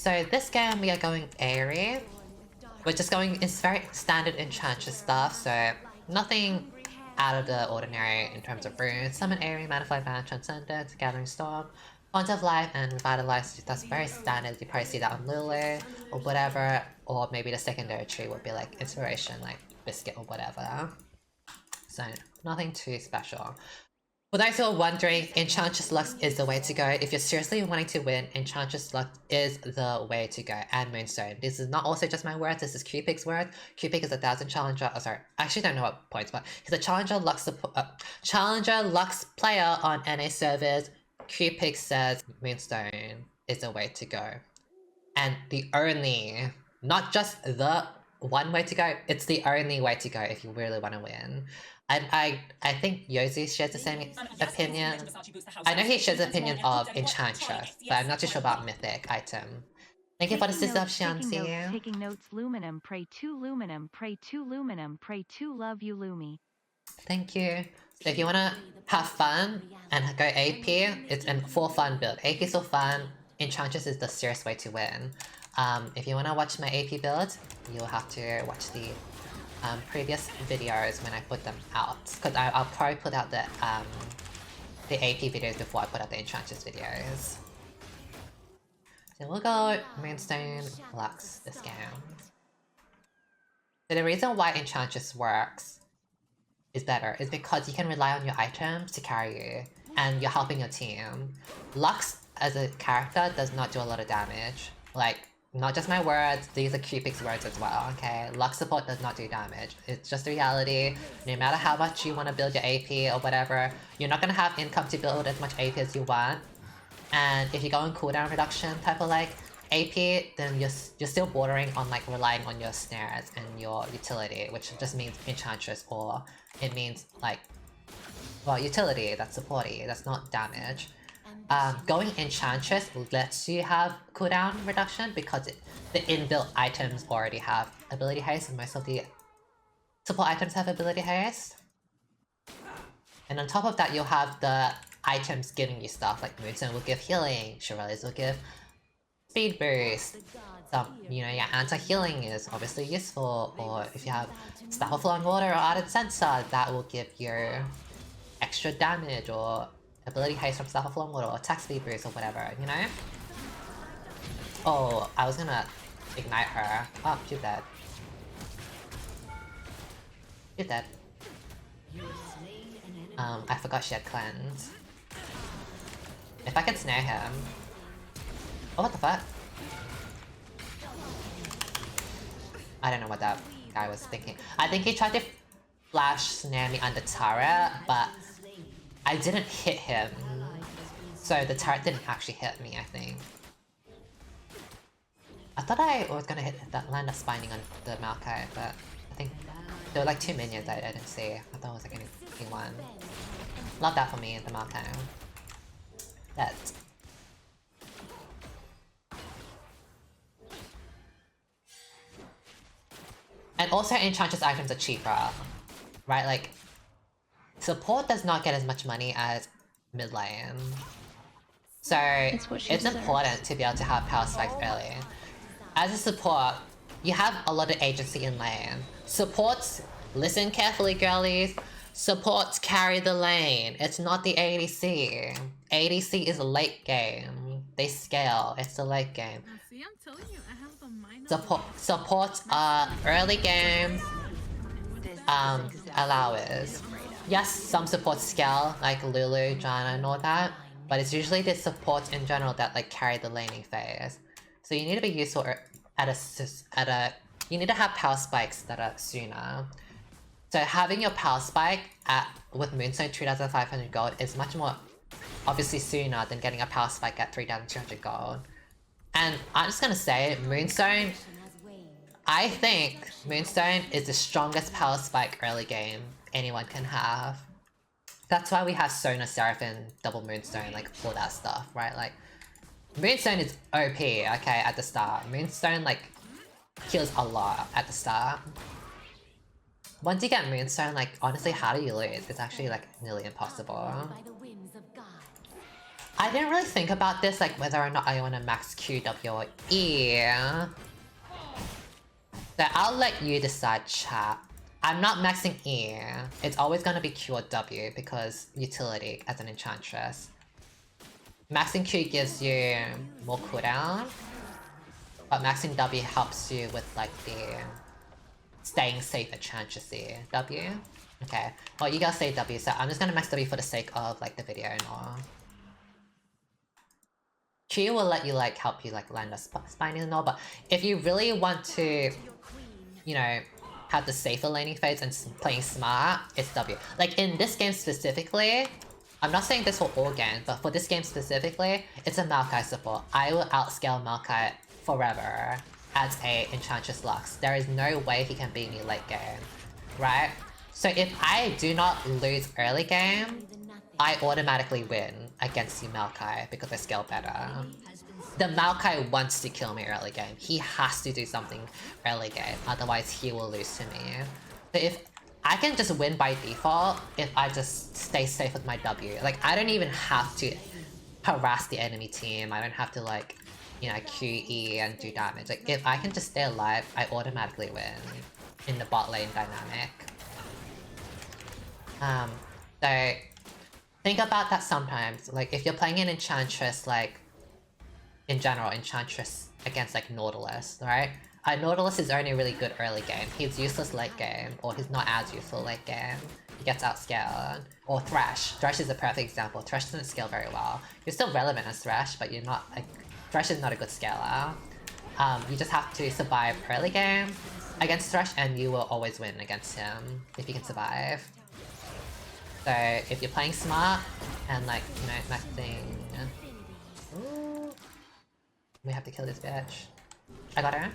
So this game we are going Airy. We're just going, it's very standard Enchantress stuff, so nothing out of the ordinary in terms of runes. Summon Airy, Manifold Band, Transcendence, Gathering Storm, Font of Life, and Revitalize. That's very standard. You probably see that on Lulu or whatever, or maybe the secondary tree would be like Inspiration, like Biscuit or whatever. So nothing too special. For those who are wondering, Enchantress Lux is the way to go. If you're seriously wanting to win, Enchantress Lux is the way to go. And Moonstone. This is not also just my words, this is CUPIC's word. CUPIC is a 1000 challenger. Oh, sorry. I actually don't know what points, but he's a challenger Lux player on NA servers. CUPIC says Moonstone is the way to go. And the only, not just the one way to go, it's the only way to go if you really want to win. I think YOZU shares the same opinion. I know he shares the opinion of Enchantress, but I'm not too sure about Mythic item. Thank you for the sub, Shanti. Taking notes, Luminum, pray to Luminum, pray to Luminum, pray to love you, Lumi. Thank you. So if you wanna have fun and go AP, it's a full fun build. AP is so fun. Enchantress is the serious way to win. If you wanna watch my AP build, you'll have to watch the previous videos when I put them out, because I'll probably put out the AP videos before I put out the Enchantress videos. So we'll go Moonstone Lux this game. So the reason why Enchantress works is better is because you can rely on your items to carry you, and you're helping your team. Lux as a character does not do a lot of damage. Like, not just my words, these are CUPIC's words as well, okay? Lux support does not do damage. It's just the reality. No matter how much you want to build your AP or whatever, you're not going to have income to build as much AP as you want. And if you go on cooldown reduction type of like AP, then you're still bordering on like relying on your snares and your utility, which just means Enchantress, or it means like, well, utility, that's supporty, that's not damage. Going Enchantress lets you have cooldown reduction because the inbuilt items already have ability haste, and most of the support items have ability haste. And on top of that, you'll have the items giving you stuff, like Moonstone will give healing, Shirelles will give speed boost. Some, you know, your anti-healing is obviously useful, or if you have Staff of Flowing Water or Ardent Sensor, that will give you extra damage, or ability haste from Staff of Flowing Water, or attack speed boost, or whatever, you know? Oh, I was gonna ignite her. Oh, she's dead. She's dead. I forgot she had cleanse. If I could snare him... Oh, what the fuck? I don't know what that guy was thinking. I think he tried to flash snare me under turret, but I didn't hit him. So the turret didn't actually hit me, I think. I thought I was gonna hit that land of spining on the Maokai, but I think there were like 2 minions I didn't see. I thought it was like any one. Love that for me, the Maokai. That. And also Enchantress items are cheaper, right? Like, support does not get as much money as mid lane. So it's important to be able to have power spikes early. As a support, you have a lot of agency in lane. Supports, listen carefully girlies, supports carry the lane. It's not the ADC. ADC is late game. They scale, it's the late game. See, I'm telling you, I have the mind Supports are early game allowers. Yes, some supports scale, like Lulu, Janna, and all that, but it's usually the supports in general that like carry the laning phase. So you need to be useful you need to have power spikes that are sooner. So having your power spike with Moonstone 2,500 gold is much more obviously sooner than getting a power spike at 3,200 gold. And I'm just gonna say, Moonstone, I think Moonstone is the strongest power spike early game anyone can have. That's why we have Sona, Seraphim, double Moonstone, like all that stuff, right? Like, Moonstone is OP, okay, at the start. Moonstone, like, kills a lot at the start. Once you get Moonstone, like, honestly, how do you lose? It's actually, like, nearly impossible. I didn't really think about this, like whether or not I want to max Q, W, or E. So I'll let you decide, chat. I'm not maxing E. It's always gonna be Q or W because utility as an Enchantress. Maxing Q gives you more cooldown, but maxing W helps you with like the staying safe Enchantressy. W? Okay. Well, you guys say W, so I'm just gonna max W for the sake of like the video and all. Q will let you like help you like land a spiny and all, but if you really want to, you know, have the safer laning phase and playing smart, it's W. Like in this game specifically, I'm not saying this for all games, but for this game specifically, it's a Maokai support. I will outscale Maokai forever as a Enchantress Lux. There is no way he can beat me late game, right? So if I do not lose early game, I automatically win against the Maokai because I scale better. The Maokai wants to kill me early game. He has to do something early game, otherwise he will lose to me. So if I can just win by default if I just stay safe with my W. Like, I don't even have to harass the enemy team. I don't have to like, you know, QE and do damage. Like, if I can just stay alive, I automatically win in the bot lane dynamic. So think about that sometimes. Like, if you're playing an Enchantress, like, in general, Enchantress against like Nautilus, right? Nautilus is only really good early game. He's useless late game, or he's not as useful late game. He gets outscaled. Or Thresh. Thresh is a perfect example. Thresh doesn't scale very well. You're still relevant as Thresh, but you're not like... Thresh is not a good scaler. You just have to survive early game against Thresh, and you will always win against him if you can survive. So if you're playing smart and like, you know, maxing... Ooh. We have to kill this bitch. I got her.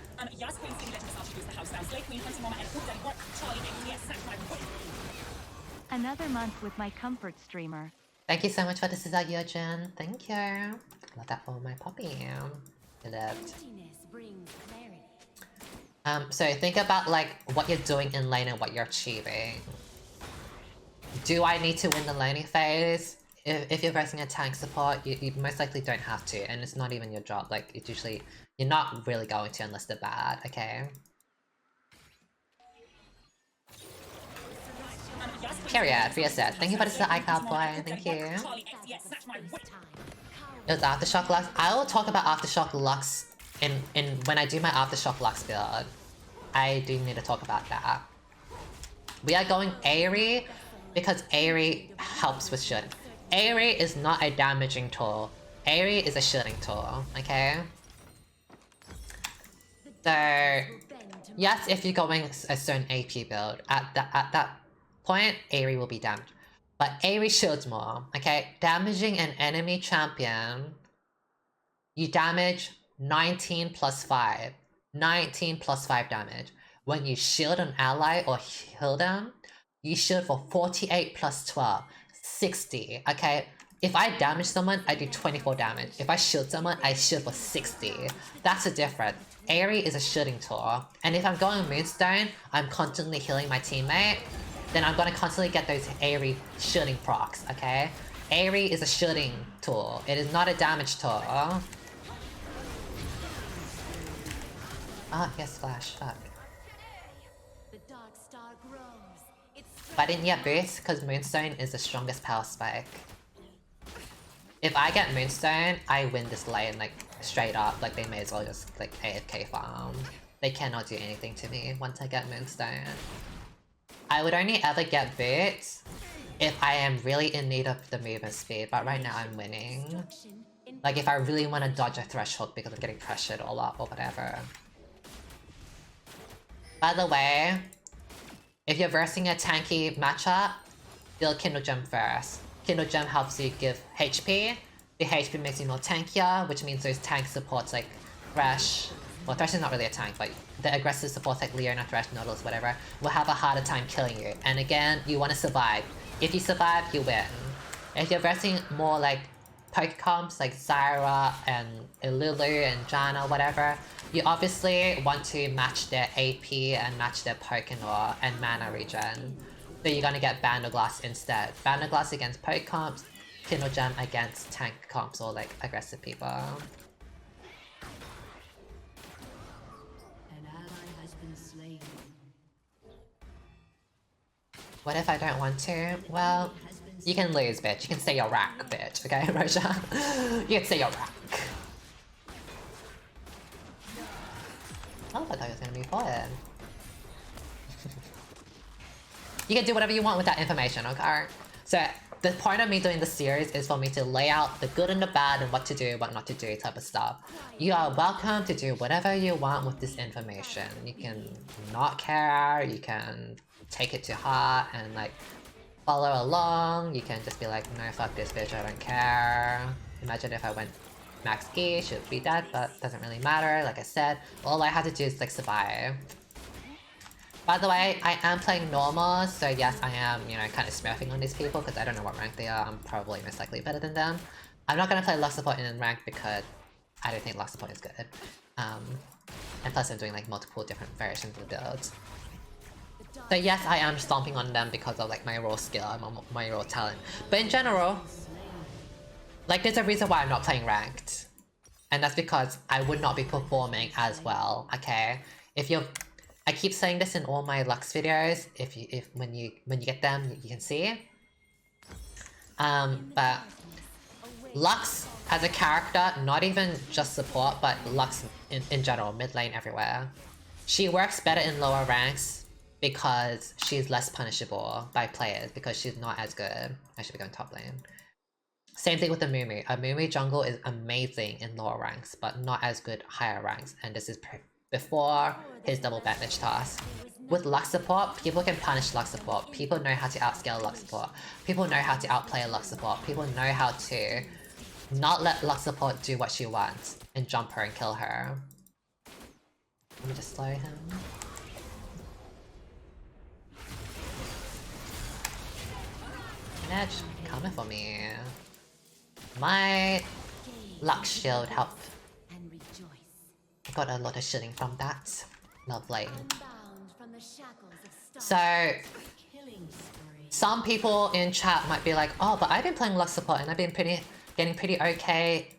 Another month with my comfort streamer. Thank you so much for this, is Yojin. Thank you. Love that for my puppy. Loved. So think about like what you're doing in lane and what you're achieving. Do I need to win the laning phase? If you're versing a tank support, you most likely don't have to, and it's not even your job. Like, it's usually... You're not really going to unless they're bad, okay? Period, Ria said. Thank you for this iCloud boy, thank you. It was Aftershock Lux. I will talk about Aftershock Lux when I do my Aftershock Lux build. I do need to talk about that. We are going Aerie because Aerie helps with shooting. Aerie is not a damaging tool. Aerie is a shooting tool, okay? So, yes, if you're going a certain AP build, at that point, Aerie will be damaged. But Aerie shields more, okay? Damaging an enemy champion, you damage 19 plus 5. 19 plus 5 damage. When you shield an ally or heal them, you shield for 48 plus 12. 60, okay? If I damage someone, I do 24 damage. If I shield someone, I shield for 60. That's the difference. Aerie is a shielding tool. And if I'm going Moonstone, I'm constantly healing my teammate, then I'm gonna constantly get those Aerie shielding procs, okay? Aerie is a shielding tool. It is not a damage tool. Ah, yes, flash, fuck. But I didn't yet boost because Moonstone is the strongest power spike. If I get Moonstone, I win this lane like straight up. Like, they may as well just like AFK farm. They cannot do anything to me once I get Moonstone. I would only ever get boots if I am really in need of the movement speed, but right now I'm winning. Like, if I really want to dodge a threshold because I'm getting pressured all up or whatever. By the way, if you're versing a tanky matchup, build Kindle Gem first. Kindle Gem helps you give HP. The HP makes you more tankier, which means those tank supports like Thresh, well, Thresh is not really a tank, but the aggressive supports like Leona, Thresh, Nautilus, whatever, will have a harder time killing you. And again, you want to survive. If you survive, you win. If you're versing more like poke comps like Zyra and Lulu and Janna, whatever, you obviously want to match their AP and match their Pokémon and mana regen. So you're gonna get Bandle Glass instead. Bandle Glass against poke comps Pinot Jam against tank comps or like aggressive people. An ally has been slain. What if I don't want to? Well, you can lose, bitch. You can say your rack, bitch. Okay, Rosha? You can say your rack. Oh, I thought he was gonna be forward. You can do whatever you want with that information, okay? So, the point of me doing this series is for me to lay out the good and the bad and what to do, what not to do type of stuff. You are welcome to do whatever you want with this information. You can not care, you can take it to heart and like follow along. You can just be like, no, fuck this bitch, I don't care. Imagine if I went max E, should be dead, but doesn't really matter. Like I said, all I had to do is like survive. By the way, I am playing normal, so yes, I am, you know, kind of smurfing on these people because I don't know what rank they are. I'm probably most likely better than them. I'm not gonna play Lux support in rank because I don't think Lux support is good. And plus I'm doing like multiple different variations of the builds. So yes, I am stomping on them because of like my raw skill and my raw talent. But in general, like there's a reason why I'm not playing ranked. And that's because I would not be performing as well, okay? If you're... I keep saying this in all my Lux videos, when you get them, you can see. But Lux as a character, not even just support, but Lux in general, mid lane everywhere. She works better in lower ranks because she's less punishable by players, because she's not as good. I should be going top lane. Same thing with the Mumu. A Mumu jungle is amazing in lower ranks, but not as good higher ranks, and this is before his double bandage toss. With Lux support, people can punish Lux support. People know how to outscale Lux support. People know how to outplay Lux support. People know how to not let Lux support do what she wants and jump her and kill her. Let me just slow him. Edge coming for me. My Lux shield helped. I got a lot of shitting from that. Lovely. So, some people in chat might be like, oh, but I've been playing Lux support and I've been getting pretty okay.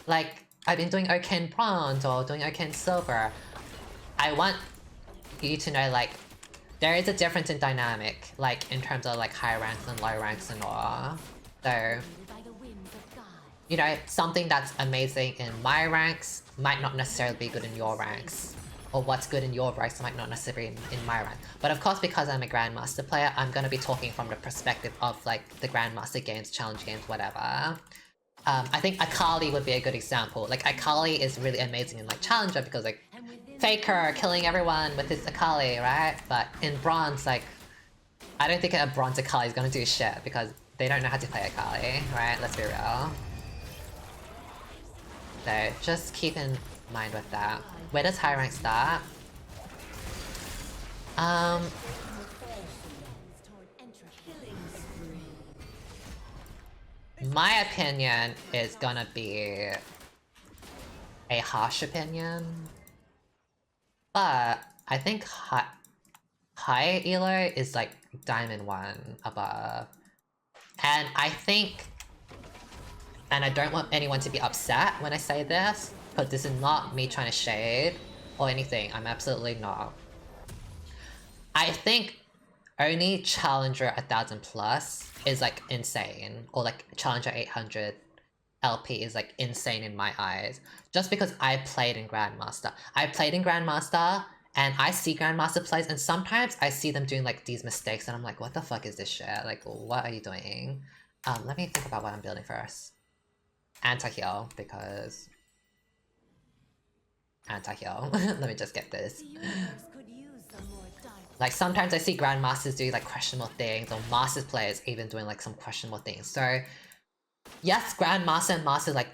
Like, I've been doing okay in bronze or doing okay in silver. I want you to know, like, there is a difference in dynamic, like, in terms of, like, high ranks and low ranks and all. So, you know, something that's amazing in my ranks might not necessarily be good in your ranks. Or what's good in your ranks might not necessarily be in my rank. But of course, because I'm a Grandmaster player, I'm going to be talking from the perspective of, like, the Grandmaster games, challenge games, whatever. I think Akali would be a good example. Like, Akali is really amazing in, like, Challenger because, like, Faker killing everyone with his Akali, right? But in Bronze, like, I don't think a Bronze Akali is going to do shit because they don't know how to play Akali, right? Let's be real. So, just keep in mind with that. Where does high rank start? My opinion is gonna be a harsh opinion. But I think high elo is like Diamond 1 above. And I think... And I don't want anyone to be upset when I say this, but this is not me trying to shade or anything. I'm absolutely not. I think only Challenger 1000 plus is like insane, or like Challenger 800 LP is like insane in my eyes. Just because I played in Grandmaster. I played in Grandmaster and I see Grandmaster plays and sometimes I see them doing like these mistakes and I'm like, what the fuck is this shit? Like, what are you doing? Let me think about what I'm building first. Anti-heal, because... Anti-heal. Let me just get this. Like, sometimes I see Grandmasters do, like, questionable things, or Masters players even doing, like, some questionable things. So, yes, Grandmaster and Master, like,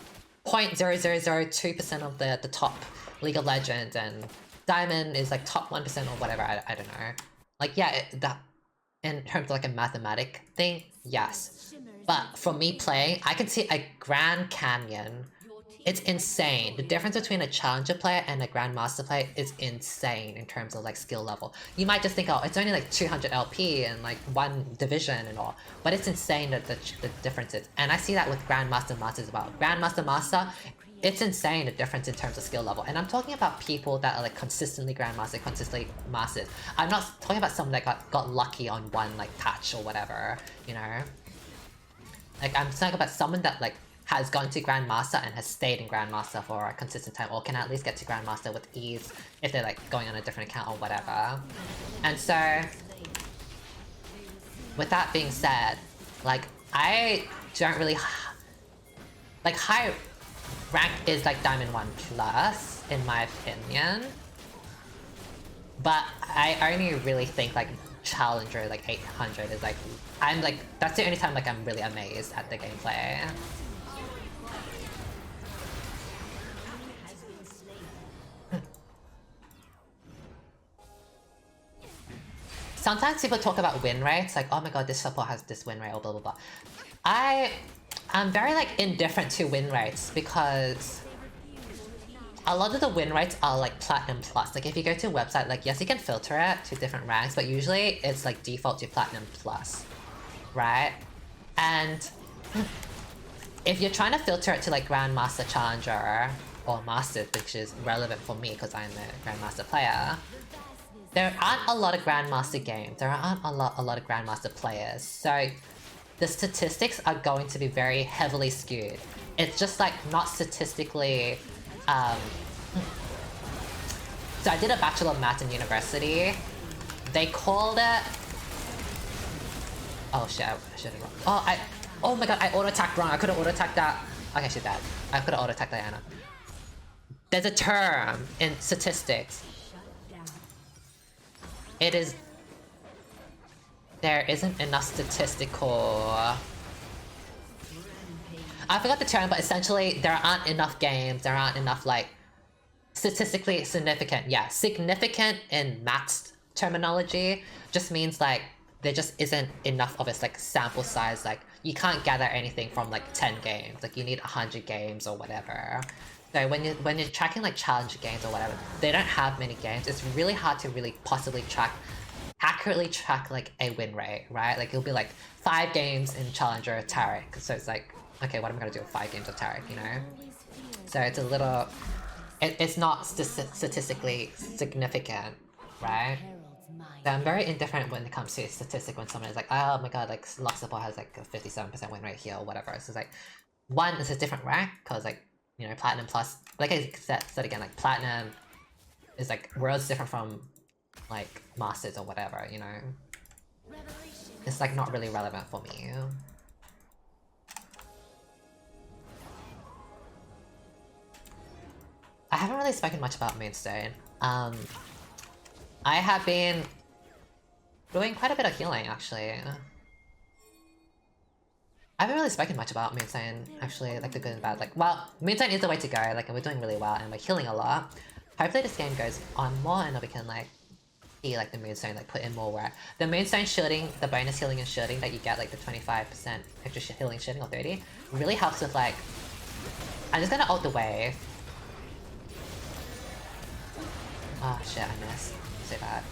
0.0002% of the top League of Legends, and Diamond is, like, top 1% or whatever, I don't know. Like, yeah, that... In terms of, like, a mathematic thing, yes. But for me playing, I can see a Grand Canyon it's insane. The difference between a challenger player and a grandmaster player is insane in terms of like skill level. You might just think, oh, it's only like 200 LP and like one division and all, but it's insane that the differences. And I see that with grandmaster masters as well. Grandmaster master, it's insane the difference in terms of skill level. And I'm talking about people that are like consistently grandmaster, consistently masters. I'm not talking about someone that got lucky on one like patch or whatever, you know? Like I'm talking about someone that like has gone to Grandmaster and has stayed in Grandmaster for a consistent time, or can at least get to Grandmaster with ease if they're like going on a different account or whatever. And so, with that being said, like I don't really like high rank is like Diamond 1 plus in my opinion, but I only really think like Challenger like 800 is like I'm like that's the only time like I'm really amazed at the gameplay. Sometimes people talk about win rates, like, oh my god, this support has this win rate, or blah blah blah. I'm very like indifferent to win rates because a lot of the win rates are like Platinum Plus. Like if you go to a website, like yes, you can filter it to different ranks, but usually it's like default to Platinum Plus, right? And if you're trying to filter it to like Grandmaster, Challenger, or Master, which is relevant for me because I'm a Grandmaster player, there aren't a lot of Grandmaster games. There aren't a lot of Grandmaster players. So the statistics are going to be very heavily skewed. It's just like not statistically... So I did a Bachelor of Math in university. They called it... Oh shit, I should have... Oh my god, I auto-attacked wrong. I could have auto-attacked that. Okay, she's dead. I could have auto-attacked Diana. There's a term in statistics. It is... There isn't enough statistical... I forgot the term, but essentially there aren't enough games, there aren't enough like... Statistically significant, yeah. Significant in maths terminology just means like there just isn't enough of its like sample size, like you can't gather anything from like 10 games, like you need 100 games or whatever. So when you're tracking like challenger games or whatever, they don't have many games. It's really hard to really possibly accurately track like a win rate, right? Like it'll be like 5 games in challenger Tarek. So it's like, okay, what am I gonna do with 5 games of Tarek, you know? So it's a little, it's not statistically significant, right? So I'm very indifferent when it comes to statistic when someone is like, oh my god, like Lux support has like a 57% win rate here or whatever. So it's like, one, it's a different rank, cause like, you know, Platinum Plus, like I said again, like Platinum is like worlds different from like Masters or whatever, you know? It's like not really relevant for me. I haven't really spoken much about Moonstone. I have been doing quite a bit of healing actually. I haven't really spoken much about Moonstone, actually, like the good and bad. Like, well, Moonstone is the way to go, like, and we're doing really well, and we're healing a lot. Hopefully this game goes on more, and then we can, like, see, like, the Moonstone, like, put in more work. The Moonstone shielding, the bonus healing and shielding that you get, like, the 25% extra healing shielding, or 30, really helps with, like... I'm just gonna ult the wave. Oh, shit, I missed. So bad.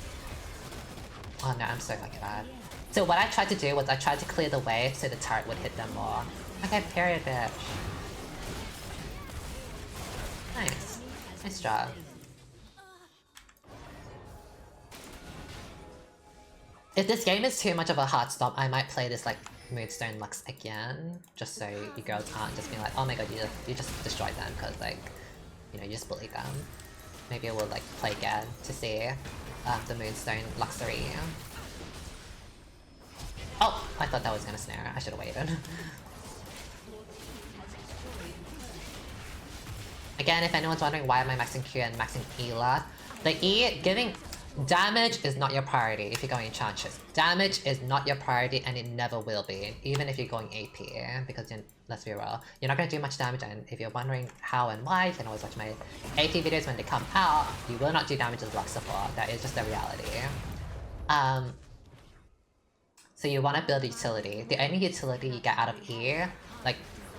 Oh no, I'm so fucking bad. So what I tried to do was I tried to clear the wave so the turret would hit them more. Okay, period, bitch. Nice. Nice job. If this game is too much of a hard stop, I might play this like Moonstone Lux again, just so you girls aren't just being like, oh my god, you just destroyed them, because like, you know, you just bullied them. Maybe we'll like play again to see the Moonstone Luxury. Oh! I thought that was gonna snare. I should've waited. Again, if anyone's wondering why am I maxing Q and maxing E a lot, the E, giving damage is not your priority if you're going Enchantress. Damage is not your priority and it never will be, even if you're going AP, because let's be real, you're not gonna do much damage, and if you're wondering how and why, you can always watch my AP videos when they come out. You will not do damage as Lux support, that is just the reality. So you want to build utility. The only utility you get out of E, like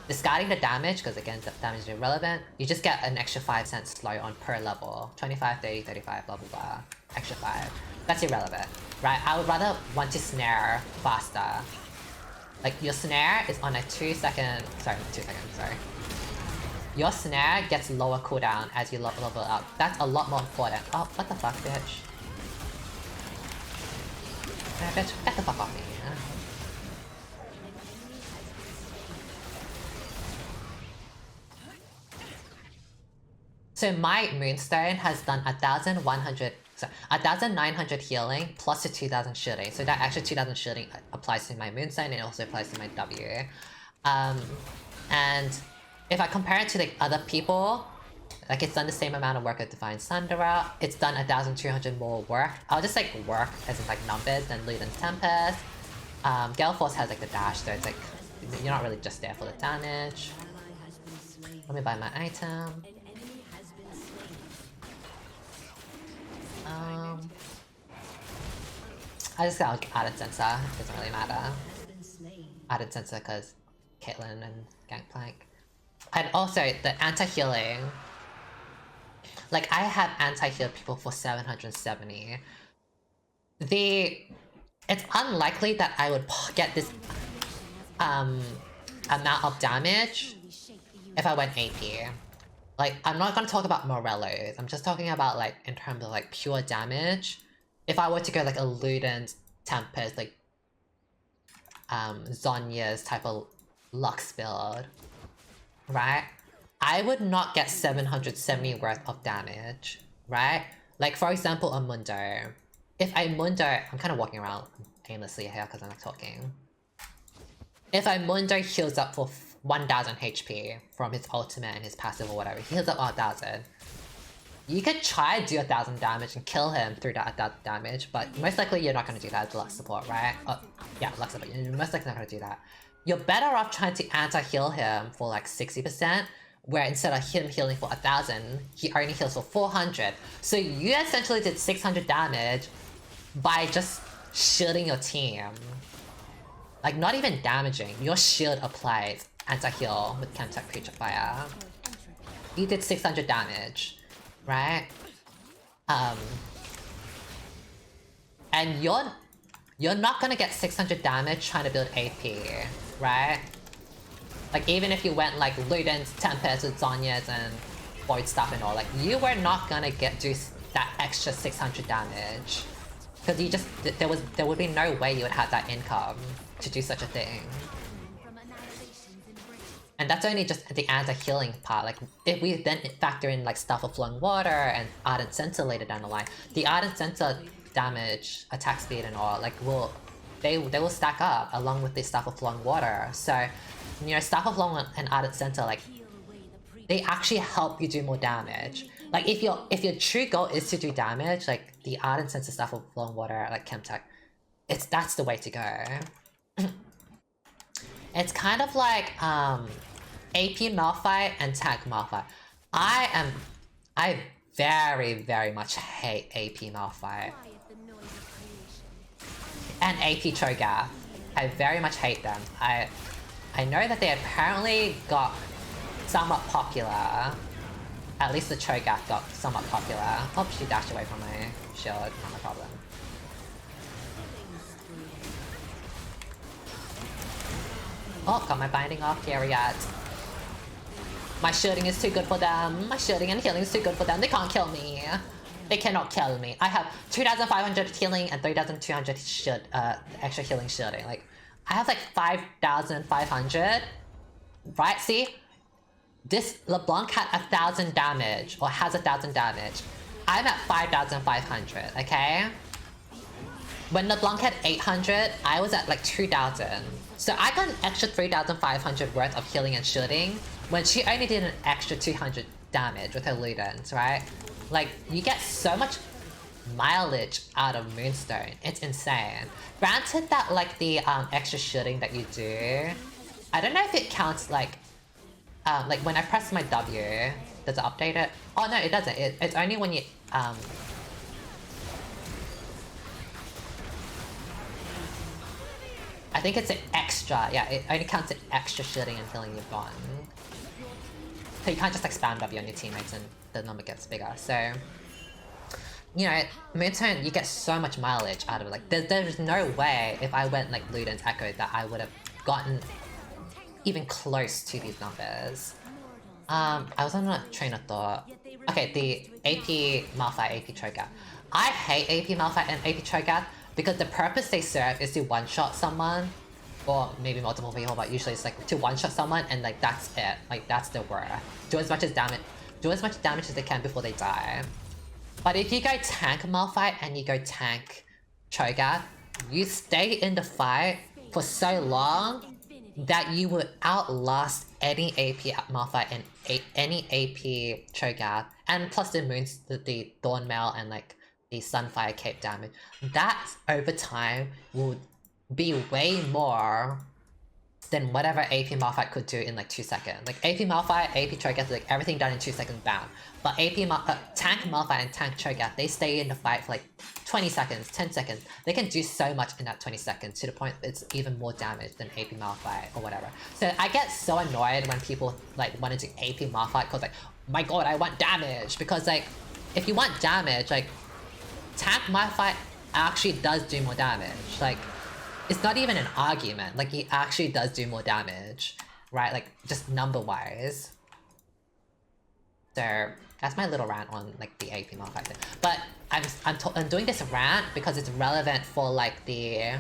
discarding the damage, because again, the damage is irrelevant, you just get an extra 5 cents slow on per level. 25, 30, 35, blah blah blah. Extra 5. That's irrelevant, right? I would rather want to snare faster. Like, your snare is on a 2 second... Sorry, 2 seconds, sorry. Your snare gets lower cooldown as you level up. That's a lot more important. Oh, what the fuck, bitch? Yeah, bitch, get the fuck off me. So my Moonstone has done 1,900 healing plus a 2,000 shielding. So that extra 2,000 shielding applies to my Moonstone and it also applies to my W. And if I compare it to like other people, like it's done the same amount of work as Divine Sunderer, it's done 1,200 more work. I'll just like work as in like numbers than Luminum Tempest. Gale Force has like the dash, so it's like you're not really just there for the damage. Let me buy my item. I just got added sensor, it doesn't really matter. Added sensor because Caitlyn and Gangplank. And also the anti-healing. Like I have anti-heal people for 770. It's unlikely that I would get this amount of damage if I went AP. Like, I'm not gonna talk about Morellos, I'm just talking about like in terms of like pure damage. If I were to go like a Ludens, Tempest, like Zhonya's type of Lux build, right? I would not get 770 worth of damage, right? Like for example, a Mundo. If I Mundo, I'm kind of walking around aimlessly here because I'm not talking. If I Mundo heals up for 1,000 HP from his ultimate and his passive or whatever, he heals up 1,000. You could try to do 1,000 damage and kill him through that 1,000 damage, but most likely you're not going to do that as Lux support, right? Yeah, Lux support, you're most likely not going to do that. You're better off trying to anti-heal him for like 60%, where instead of him healing for 1,000, he only heals for 400. So you essentially did 600 damage by just shielding your team. Like not even damaging, your shield applied anti-heal with Chemtech Creature Fire. You did 600 damage, right? And you're not gonna get 600 damage trying to build AP, right? Like even if you went like Ludens, Tempest with Zhonya's and Void Staff and all, like you were not gonna do that extra 600 damage. Because you just, there would be no way you would have that income to do such a thing. And that's only just the anti-healing part. Like if we then factor in like Staff of Flowing Water and Ardent Center later down the line, the Ardent Center damage, attack speed and all, like they will stack up along with the Staff of Flowing Water. So, you know, Staff of Flowing and Ardent Center, like they actually help you do more damage. Like if your true goal is to do damage, like the Ardent Center, Staff of Flowing Water, like Chemtech, that's the way to go. It's kind of like AP Malphite and Tank Malphite. I very, very much hate AP Malphite. And AP Cho'Gath. I very much hate them. I know that they apparently got somewhat popular. At least the Cho'Gath got somewhat popular. Oh, she dashed away from my shield, not a problem. Oh, got my binding off, Carriot. My shielding is too good for them. My shielding and healing is too good for them. They can't kill me. They cannot kill me. I have 2,500 healing and 3,200 shield, extra healing shielding. Like, I have like 5,500. Right, see? This LeBlanc had 1,000 damage, or has 1,000 damage. I'm at 5,500, okay? When LeBlanc had 800, I was at like 2,000. So I got an extra 3,500 worth of healing and shielding when she only did an extra 200 damage with her Ludens, right? Like, you get so much mileage out of Moonstone. It's insane. Granted that like the extra shielding that you do, I don't know if it counts like when I press my W, does it update it? Oh no, it doesn't. It's only when you I think it's an extra, yeah, it only counts an extra shielding and healing you've gotten. So you can't just like spam W on your teammates and the number gets bigger, so... You know, Moonstone, you get so much mileage out of it. Like, there's no way if I went like Luden's Echo that I would have gotten even close to these numbers. I was on a train of thought. Okay, the AP Malphite, AP Cho'Gath. I hate AP Malphite and AP Cho'Gath because the purpose they serve is to one-shot someone, or maybe multiple people, but usually it's like to one-shot someone and like that's it. Like that's the worth. Do as much damage as they can before they die. But if you go tank Malphite and you go tank Cho'Gath, you stay in the fight for so long that you would outlast any AP Malphite and any AP Cho'Gath, and plus the the Thornmail and like the Sunfire Cape damage. That over time will be way more than whatever AP Malphite could do in like 2 seconds. Like AP Malphite, AP Cho'Gath, like everything done in 2 seconds bound. But Tank Malphite and Tank Cho'Gath, they stay in the fight for like 20 seconds, 10 seconds. They can do so much in that 20 seconds to the point it's even more damage than AP Malphite or whatever. So I get so annoyed when people like want to do AP Malphite because like, my god, I want damage. Because like, if you want damage, like, Tank Malphite actually does do more damage. Like, it's not even an argument, like he actually does do more damage, right? Like, just number-wise. So, that's my little rant on, like, the AP Malphite thing. But I'm doing this rant because it's relevant for, like, the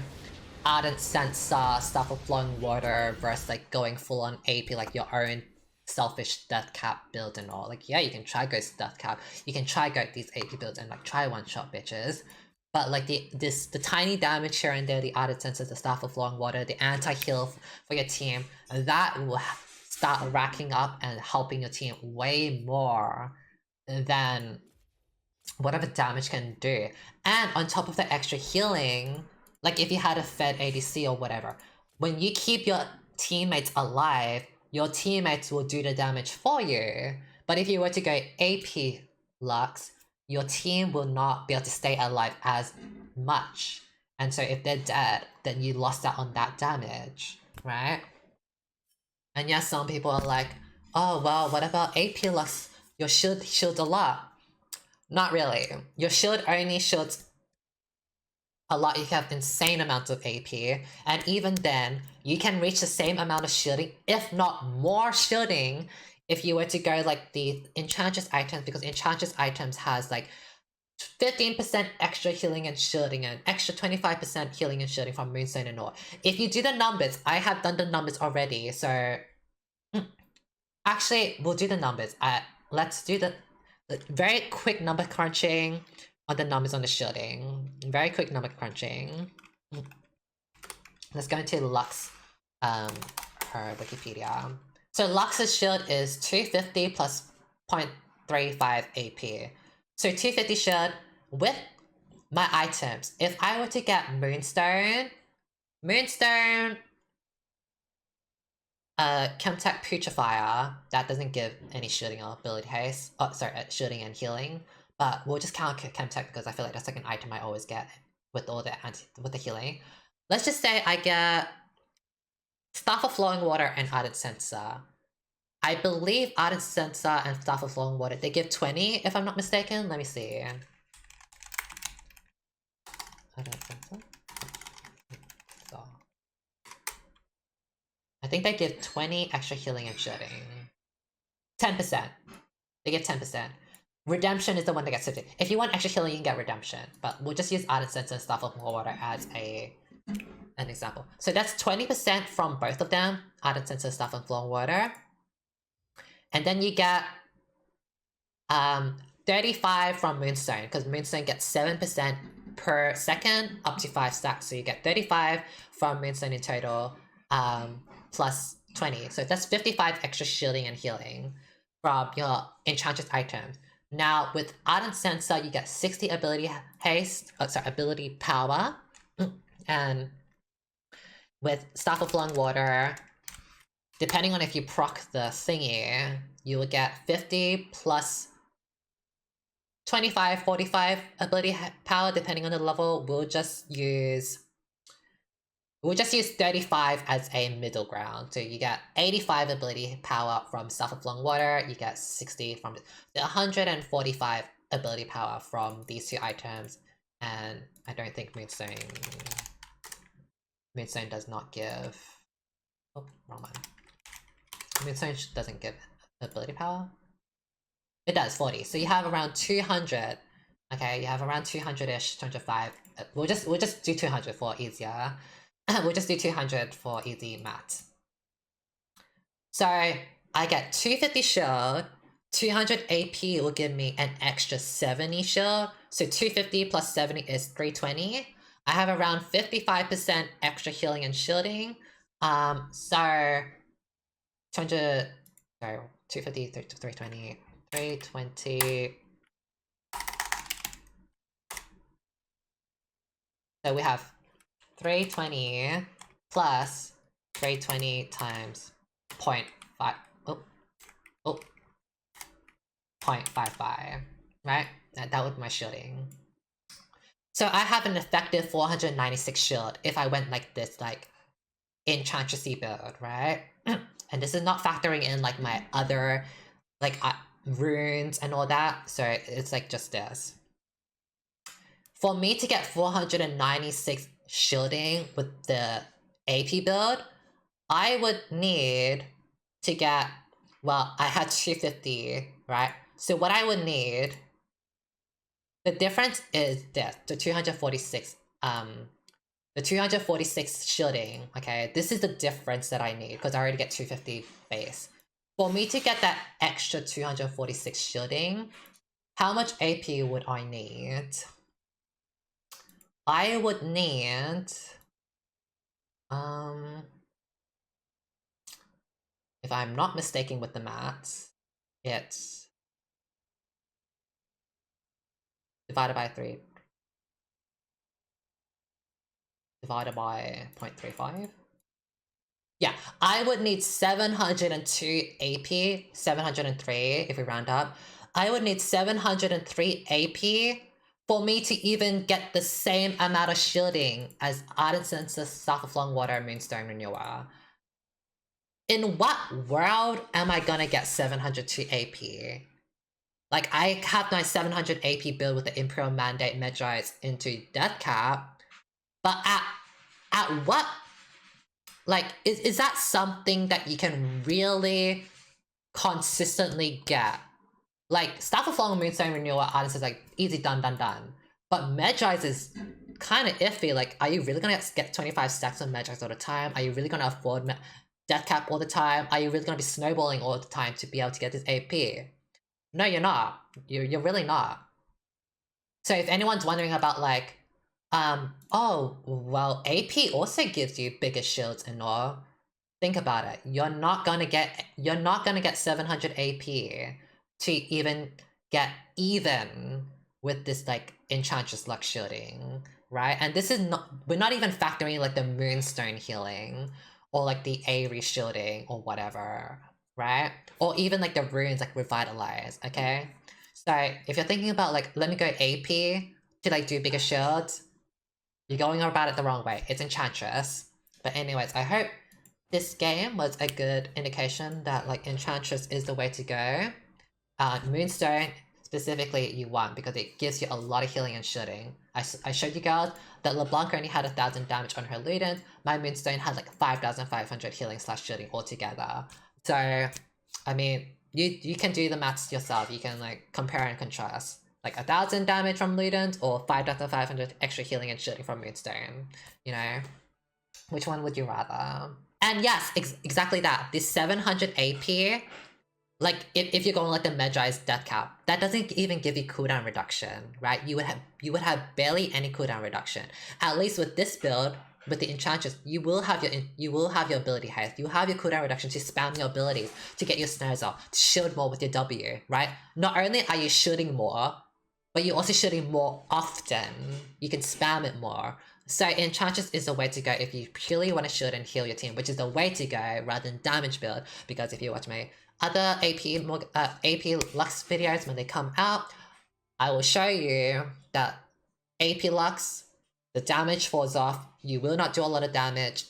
Ardent Sensor, Stuff of Flowing Water versus, like, going full-on AP, like, your own selfish death cap build and all. Like, yeah, you can try go death cap, you can try go these AP builds and, like, try one-shot bitches. But like the tiny damage here and there, the added senses, the Staff of Flowing Water, the anti-heal for your team, that will start racking up and helping your team way more than whatever damage can do. And on top of the extra healing, like if you had a fed ADC or whatever, when you keep your teammates alive, your teammates will do the damage for you. But if you were to go AP Lux, your team will not be able to stay alive as much. And so if they're dead, then you lost out on that damage, right? And yes, some people are like, oh, well, what about AP Lux? Your shield shields a lot. Not really. Your shield only shields a lot. You have insane amounts of AP. And even then, you can reach the same amount of shielding, if not more shielding, if you were to go like the Enchantress items, because Enchantress items has like 15% extra healing and shielding and extra 25% healing and shielding from Moonstone and all. If you do the numbers, I have done the numbers already, so... Actually, we'll do the numbers. Let's do the very quick number crunching on the numbers on the shielding. Very quick number crunching. Let's go into Lux, her Wikipedia. So Lux's shield is 250 plus 0.35 AP. So 250 shield with my items. If I were to get Moonstone, Chemtech Putrefier, that doesn't give any shielding or ability haste. Oh, sorry, shielding and healing. But we'll just count Chemtech because I feel like that's like an item I always get with all the with the healing. Let's just say I get Staff of Flowing Water and Ardent Sensor. I believe Ardent Sensor and Staff of Flowing Water, they give 20 if I'm not mistaken. Let me see. Ardent Sensor? So. I think they give 20 extra healing and shielding. 10%. They give 10%. Redemption is the one that gets 50. If you want extra healing, you can get Redemption. But we'll just use Ardent Sensor and Staff of Water as an example. So that's 20% from both of them. Ardent Sensor, Staff of Flowing Water. And then you get 35 from Moonstone, because Moonstone gets 7% per second up to 5 stacks. So you get 35 from Moonstone in total, plus 20. So that's 55 extra shielding and healing from your Enchantress items. Now with Ardent Sensor, you get 60 ability haste, ability power, and with Staff of Flowing Water, depending on if you proc the thingy, you will get 50 plus 25, 45 ability power, depending on the level. We'll just use We'll just use 35 as a middle ground. So you get 85 ability power from Self-Flung Water, you get 60 from the 145 ability power from these two items, and I don't think Moonstone does not give... Oh, wrong one. Moonstone doesn't give ability power? It does, 40. So you have around 200. Okay, you have around 200-ish, 205. We'll just do 200 for easier. We'll just do 200 for easy math. So I get 250 shield, 200 AP will give me an extra 70 shield. So 250 plus 70 is 320. I have around 55% extra healing and shielding. So 200, sorry, 250, 320, 320. So we have 320 plus 320 times 0.5, oh, 0.55, right? That would be my shielding. So I have an effective 496 shield if I went like this, like Enchantress build, right? And this is not factoring in like my other like runes and all that, so it's like just this. For me to get 496 shielding with the AP build, I would need to get, well, I had 250, right? So what I would need, the difference is this, the 246 shielding, okay? This is the difference that I need, because I already get 250 base. For me to get that extra 246 shielding, how much AP would I need? I would need... if I'm not mistaken with the maths, it's divided by 3. Divided by 0.35. Yeah, I would need 702 AP, 703 if we round up. I would need 703 AP for me to even get the same amount of shielding as Ardent Census, Self-Flung Water, Moonstone Renewer. In what world am I gonna get 702 AP? Like, I have my 700 AP build with the Imperial Mandate Medrites into Death Cap, but at what? Like, is that something that you can really consistently get? Like, Staff of Flung, Moonstone Renewal, Artist is like, easy, done. But Medrites is kind of iffy. Like, are you really gonna get 25 stacks of Medrites all the time? Are you really gonna afford Death Cap all the time? Are you really gonna be snowballing all the time to be able to get this AP? No, you're not. You're really not. So if anyone's wondering about like, oh, well, AP also gives you bigger shields and all. Think about it. You're not gonna get 700 AP to even get even with this like Enchantress Lux shielding, right? And this is not, we're not even factoring like the Moonstone healing or like the Aerie shielding or whatever, right? Or even like the runes like Revitalize, okay? So if you're thinking about like, let me go AP to like do bigger shields, you're going about it the wrong way. It's Enchantress. But anyways, I hope this game was a good indication that like Enchantress is the way to go. Moonstone, specifically, you want because it gives you a lot of healing and shielding. I showed you guys that LeBlanc only had 1000 damage on her Ludens. My Moonstone had like 5500 healing / shielding altogether. So, I mean, you can do the maths yourself. You can like compare and contrast. Like 1000 damage from Ludens or 5500 extra healing and shielding from Moonstone. You know? Which one would you rather? And yes, exactly that. This 700 AP, like if you're going like the Medri's Death Cap, that doesn't even give you cooldown reduction, right? You would have barely any cooldown reduction. At least with this build, with the Enchantress, you will have your ability haste. You have your cooldown reduction to spam your abilities, to get your snares off, to shield more with your W, right? Not only are you shielding more, but you're also shielding more often. You can spam it more. So Enchantress is the way to go if you purely want to shield and heal your team, which is the way to go rather than damage build. Because if you watch my other AP Lux videos when they come out, I will show you that AP Lux, The damage falls off, you will not do a lot of damage.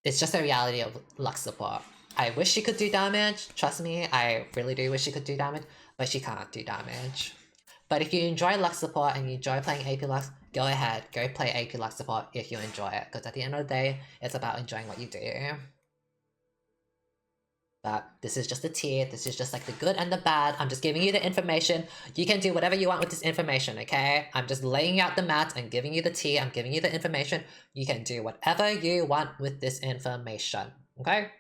It's just the reality of Lux support. I wish she could do damage, trust me, I really do wish she could do damage, but she can't do damage. But if you enjoy Lux support and you enjoy playing AP Lux, go ahead, go play AP Lux support if you enjoy it, because at the end of the day, it's about enjoying what you do. But this is just the tier, this is just like the good and the bad. I'm just giving you the information. You can do whatever you want with this information, okay? I'm just laying out the mat and giving you the tier, I'm giving you the information. You can do whatever you want with this information, okay?